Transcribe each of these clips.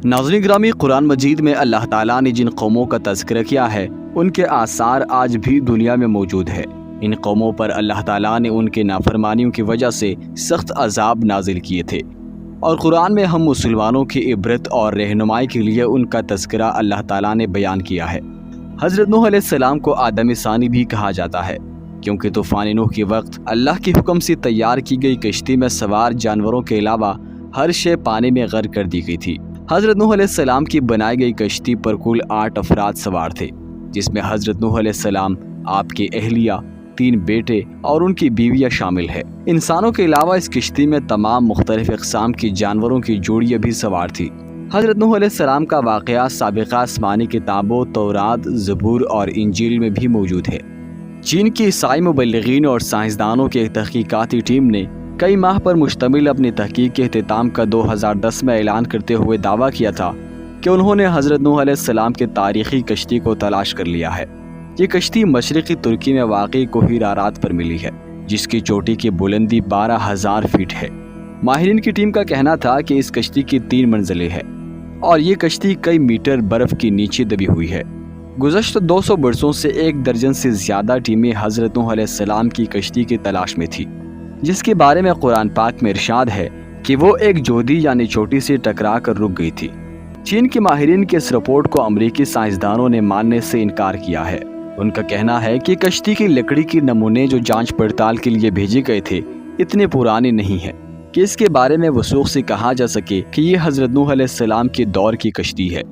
ناظرین گرامی، قرآن مجید میں اللہ تعالیٰ نے جن قوموں کا تذکرہ کیا ہے ان کے آثار آج بھی دنیا میں موجود ہے۔ ان قوموں پر اللہ تعالیٰ نے ان کے نافرمانیوں کی وجہ سے سخت عذاب نازل کیے تھے، اور قرآن میں ہم مسلمانوں کی عبرت اور رہنمائی کے لیے ان کا تذکرہ اللہ تعالیٰ نے بیان کیا ہے۔ حضرت نوح علیہ السلام کو آدم ثانی بھی کہا جاتا ہے، کیونکہ طوفان نوح کے وقت اللہ کے حکم سے تیار کی گئی کشتی میں سوار جانوروں کے علاوہ ہر شے پانی میں غرق کر دی گئی تھی۔ حضرت نوح علیہ السلام کی بنائی گئی کشتی پر کل 8 افراد سوار تھے، جس میں حضرت نوح علیہ السلام، آپ کے اہلیہ، 3 بیٹے اور ان کی بیویاں شامل ہے۔ انسانوں کے علاوہ اس کشتی میں تمام مختلف اقسام کی جانوروں کی جوڑیاں بھی سوار تھی۔ حضرت نوح علیہ السلام کا واقعہ سابقہ آسمانی کتابوں تورات، زبور اور انجیل میں بھی موجود ہے۔ چین کی عیسائی مبلغین اور سائنسدانوں کی ایک تحقیقاتی ٹیم نے کئی ماہ پر مشتمل اپنی تحقیق کے اختتام کا 2010 میں اعلان کرتے ہوئے دعویٰ کیا تھا کہ انہوں نے حضرت نوح علیہ السلام کے تاریخی کشتی کو تلاش کر لیا ہے۔ یہ کشتی مشرقی ترکی میں واقع کوہ ارارات پر ملی ہے، جس کی چوٹی کی بلندی 12,000 فٹ ہے۔ ماہرین کی ٹیم کا کہنا تھا کہ اس کشتی کی 3 منزلیں ہیں، اور یہ کشتی کئی میٹر برف کے نیچے دبی ہوئی ہے۔ گزشتہ 200 برسوں سے 1 درجن سے زیادہ ٹیمیں حضرت نوح علیہ السلام کی کشتی کی تلاش میں تھی، جس کے بارے میں قرآن پاک میں ارشاد ہے کہ وہ ایک جودی یعنی چوٹی سے ٹکرا کر رک گئی تھی۔ چین کے ماہرین کی اس رپورٹ کو امریکی سائنسدانوں نے ماننے سے انکار کیا ہے۔ ان کا کہنا ہے کہ کشتی کی لکڑی کے نمونے جو جانچ پڑتال کے لیے بھیجے گئے تھے اتنے پرانے نہیں ہیں کہ اس کے بارے میں وثوق سے کہا جا سکے کہ یہ حضرت نوح علیہ السلام کے دور کی کشتی ہے،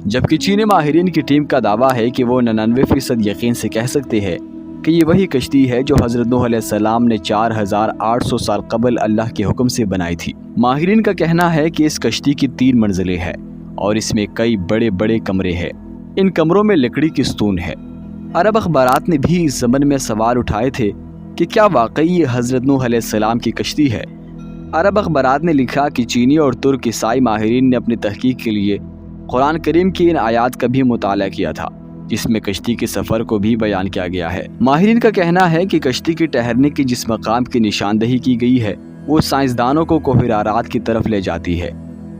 جبکہ چینی ماہرین کی ٹیم کا دعویٰ ہے کہ وہ 99% یقین سے کہہ سکتے ہیں کہ یہ وہی کشتی ہے جو حضرت نوح علیہ السلام نے 4800 سال قبل اللہ کے حکم سے بنائی تھی۔ ماہرین کا کہنا ہے کہ اس کشتی کی 3 منزلیں ہیں اور اس میں کئی بڑے بڑے کمرے ہیں۔ ان کمروں میں لکڑی کی ستون ہے۔ عرب اخبارات نے بھی اس ضمن میں سوال اٹھائے تھے کہ کیا واقعی یہ حضرت نوح علیہ السلام کی کشتی ہے۔ عرب اخبارات نے لکھا کہ چینی اور ترک عیسائی ماہرین نے اپنی تحقیق کے لیے قرآن کریم کی ان آیات کا بھی مطالعہ کیا تھا، جس میں کشتی کے سفر کو بھی بیان کیا گیا ہے۔ ماہرین کا کہنا ہے کہ کشتی کے ٹھہرنے کی جس مقام کی نشاندہی کی گئی ہے وہ سائنسدانوں کو کوہ ارارات کی طرف لے جاتی ہے۔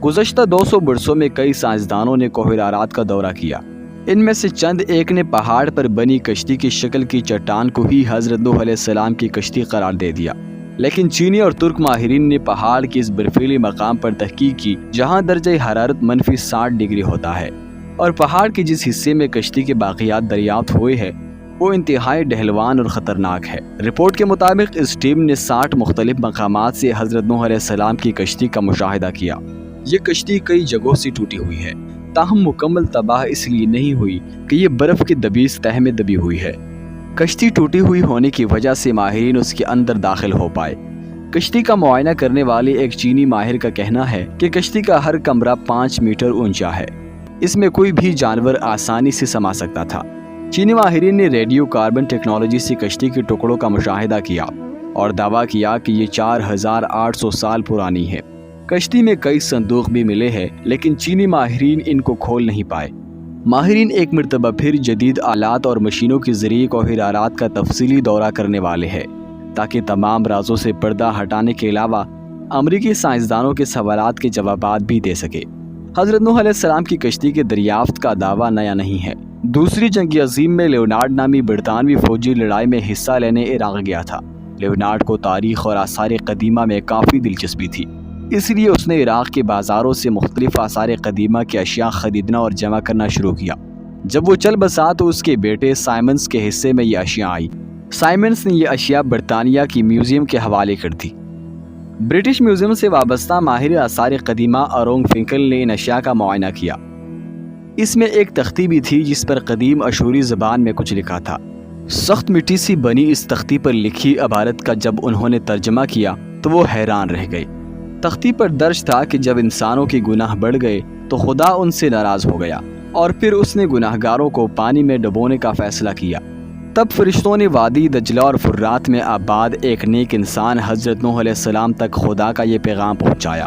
گزشتہ 200 برسوں میں کئی سائنسدانوں نے کوہ ارارات کا دورہ کیا۔ ان میں سے چند ایک نے پہاڑ پر بنی کشتی کی شکل کی چٹان کو ہی حضرت نوح علیہ السلام کی کشتی قرار دے دیا، لیکن چینی اور ترک ماہرین نے پہاڑ کے اس برفیلی مقام پر تحقیق کی جہاں درجہ حرارت -60 ڈگری ہوتا ہے، اور پہاڑ کے جس حصے میں کشتی کے باقیات دریافت ہوئے ہیں وہ انتہائی ڈھلوان اور خطرناک ہے۔ رپورٹ کے مطابق اس ٹیم نے 60 مختلف مقامات سے حضرت نوح علیہ السلام کی کشتی کا مشاہدہ کیا۔ یہ کشتی کئی جگہوں سے ٹوٹی ہوئی ہے، تاہم مکمل تباہ اس لیے نہیں ہوئی کہ یہ برف کی دبیس تہ میں دبی ہوئی ہے۔ کشتی ٹوٹی ہوئی ہونے کی وجہ سے ماہرین اس کے اندر داخل ہو پائے۔ کشتی کا معائنہ کرنے والے ایک چینی ماہر کا کہنا ہے کہ کشتی کا ہر کمرہ 5 میٹر اونچا ہے، اس میں کوئی بھی جانور آسانی سے سما سکتا تھا۔ چینی ماہرین نے ریڈیو کاربن ٹیکنالوجی سے کشتی کے ٹکڑوں کا مشاہدہ کیا اور دعویٰ کیا کہ یہ 4800 سال پرانی ہے۔ کشتی میں کئی صندوق بھی ملے ہیں، لیکن چینی ماہرین ان کو کھول نہیں پائے۔ ماہرین ایک مرتبہ پھر جدید آلات اور مشینوں کے ذریعے کوہ ارارات کا تفصیلی دورہ کرنے والے ہیں، تاکہ تمام رازوں سے پردہ ہٹانے کے علاوہ امریکی سائنسدانوں کے سوالات کے جوابات بھی دے سکے۔ حضرت نوح علیہ السلام کی کشتی کے دریافت کا دعویٰ نیا نہیں ہے۔ دوسری جنگ عظیم میں لیونارڈ نامی برطانوی فوجی لڑائی میں حصہ لینے عراق گیا تھا۔ لیونارڈ کو تاریخ اور آثار قدیمہ میں کافی دلچسپی تھی، اس لیے اس نے عراق کے بازاروں سے مختلف آثار قدیمہ کی اشیاء خریدنا اور جمع کرنا شروع کیا۔ جب وہ چل بسا تو اس کے بیٹے سائمنز کے حصے میں یہ اشیاء آئی۔ سائمنز نے یہ اشیاء برطانیہ کی میوزیم کے حوالے کر دی۔ برٹش میوزیم سے وابستہ ماہر آثار قدیمہ ارونگ فنکل نے ان اشیاء کا معائنہ کیا۔ اس میں ایک تختی بھی تھی جس پر قدیم اشوری زبان میں کچھ لکھا تھا۔ سخت مٹی سی بنی اس تختی پر لکھی عبارت کا جب انہوں نے ترجمہ کیا تو وہ حیران رہ گئے۔ تختی پر درج تھا کہ جب انسانوں کے گناہ بڑھ گئے تو خدا ان سے ناراض ہو گیا، اور پھر اس نے گناہگاروں کو پانی میں ڈبونے کا فیصلہ کیا۔ تب فرشتوں نے وادی دجلہ اور فرات میں آباد ایک نیک انسان حضرت نوح علیہ السلام تک خدا کا یہ پیغام پہنچایا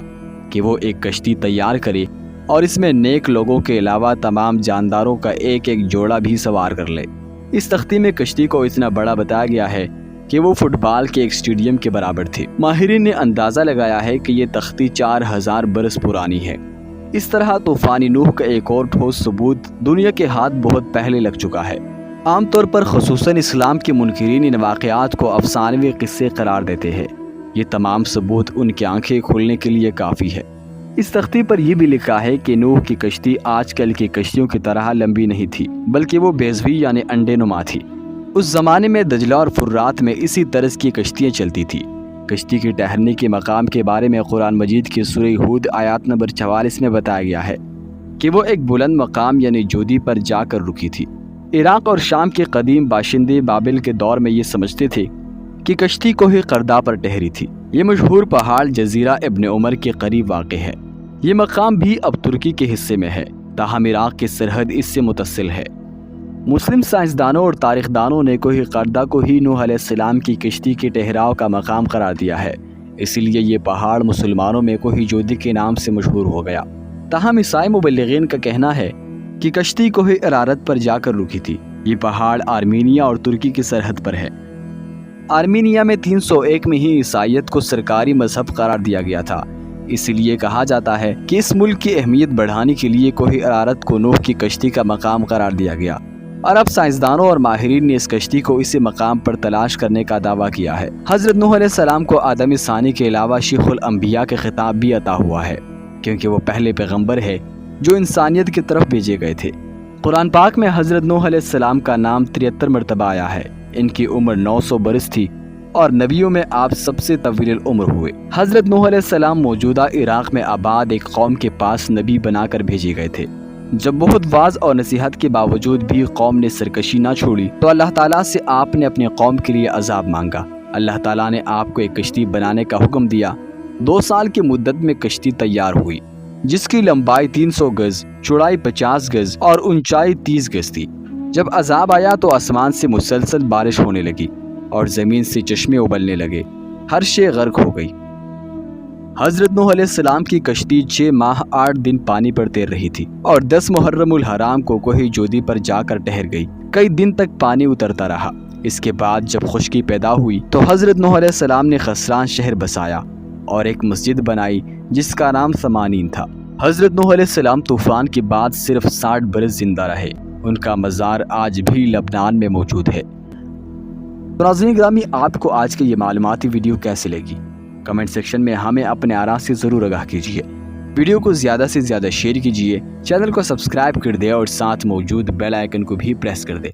کہ وہ ایک کشتی تیار کرے اور اس میں نیک لوگوں کے علاوہ تمام جانداروں کا ایک ایک جوڑا بھی سوار کر لے۔ اس تختی میں کشتی کو اتنا بڑا بتایا گیا ہے کہ وہ فٹ بال کے ایک اسٹیڈیم کے برابر تھی۔ ماہرین نے اندازہ لگایا ہے کہ یہ تختی 4000 برس پرانی ہے۔ اس طرح طوفان نوح کا ایک اور ٹھوس ثبوت دنیا کے ہاتھ بہت پہلے لگ چکا ہے۔ عام طور پر خصوصاً اسلام کے منکرین ان واقعات کو افسانوی قصے قرار دیتے ہیں۔ یہ تمام ثبوت ان کی آنکھیں کھولنے کے لیے کافی ہے۔ اس تختی پر یہ بھی لکھا ہے کہ نوح کی کشتی آج کل کی کشتیوں کی طرح لمبی نہیں تھی، بلکہ وہ بیضوی یعنی انڈے نما تھی۔ اس زمانے میں دجلہ اور فرات میں اسی طرز کی کشتیاں چلتی تھی۔ کشتی کی ٹھہرنے کے مقام کے بارے میں قرآن مجید کی سورہ ہود آیات نمبر 44 میں بتایا گیا ہے کہ وہ ایک بلند مقام یعنی جودی پر جا کر رکی تھی۔ عراق اور شام کے قدیم باشندے بابل کے دور میں یہ سمجھتے تھے کہ کشتی کوہ قردہ پر ٹھہری تھی۔ یہ مشہور پہاڑ جزیرہ ابن عمر کے قریب واقع ہے۔ یہ مقام بھی اب ترکی کے حصے میں ہے، تاہم عراق کی سرحد اس سے متصل ہے۔ مسلم سائنسدانوں اور تاریخ دانوں نے کوہ قردہ کو ہی نوح علیہ السلام کی کشتی کے ٹھہراؤ کا مقام قرار دیا ہے، اسی لیے یہ پہاڑ مسلمانوں میں کوہ جودی کے نام سے مشہور ہو گیا۔ تاہم عیسائی مبلغین کا کہنا ہے کہ کشتی کوہ ارارت پر جا کر رکی تھی۔ یہ پہاڑ آرمینیا اور ترکی کی سرحد پر ہے۔ آرمینیا میں 301 میں ہی عیسائیت کو سرکاری مذہب قرار دیا گیا تھا، اسی لیے کہا جاتا ہے کہ اس ملک کی اہمیت بڑھانے کے لیے کوہ ارارت کو نوح کی کشتی کا مقام قرار دیا گیا۔ عرب سائنسدانوں اور ماہرین نے اس کشتی کو اسی مقام پر تلاش کرنے کا دعویٰ کیا ہے۔ حضرت نوح علیہ السلام کو آدم ثانی کے علاوہ شیخ الانبیاء کے خطاب بھی عطا ہوا ہے، کیونکہ وہ پہلے پیغمبر ہے جو انسانیت کی طرف بھیجے گئے تھے۔ قرآن پاک میں حضرت نوح علیہ السلام کا نام 73 مرتبہ آیا ہے۔ ان کی عمر 900 برس تھی اور نبیوں میں آپ سب سے طویل العمر ہوئے۔ حضرت نوح علیہ السلام موجودہ عراق میں آباد ایک قوم کے پاس نبی بنا کر بھیجے گئے تھے۔ جب بہت واعظ اور نصیحت کے باوجود بھی قوم نے سرکشی نہ چھوڑی تو اللہ تعالیٰ سے آپ نے اپنی قوم کے لیے عذاب مانگا۔ اللہ تعالیٰ نے آپ کو ایک کشتی بنانے کا حکم دیا۔ 2 سال کی مدت میں کشتی تیار ہوئی، جس کی لمبائی 300 گز، چوڑائی 50 گز اور اونچائی 30 گز تھی۔ جب عذاب آیا تو آسمان سے مسلسل بارش ہونے لگی اور زمین سے چشمے ابلنے لگے، ہر شے غرق ہو گئی۔ حضرت نوح علیہ السلام کی کشتی 6 ماہ 8 دن پانی پر تیر رہی تھی اور 10 محرم الحرام کو کوہ جودی پر جا کر ٹھہر گئی۔ کئی دن تک پانی اترتا رہا۔ اس کے بعد جب خشکی پیدا ہوئی تو حضرت نوح علیہ السلام نے خسران شہر بسایا اور ایک مسجد بنائی جس کا نام سمانین تھا۔ حضرت نوح علیہ السلام طوفان کے بعد صرف 60 برس زندہ رہے۔ ان کا مزار آج بھی لبنان میں موجود ہے۔ ناظرین گرامی، آپ کو آج کی یہ معلوماتی ویڈیو کیسی لگی؟ کمنٹ سیکشن میں ہمیں اپنے آراء سے ضرور آگاہ کیجیے۔ ویڈیو کو زیادہ سے زیادہ شیئر کیجیے، چینل کو سبسکرائب کر دیں اور ساتھ موجود بیل آئیکن کو بھی پریس کر دیں۔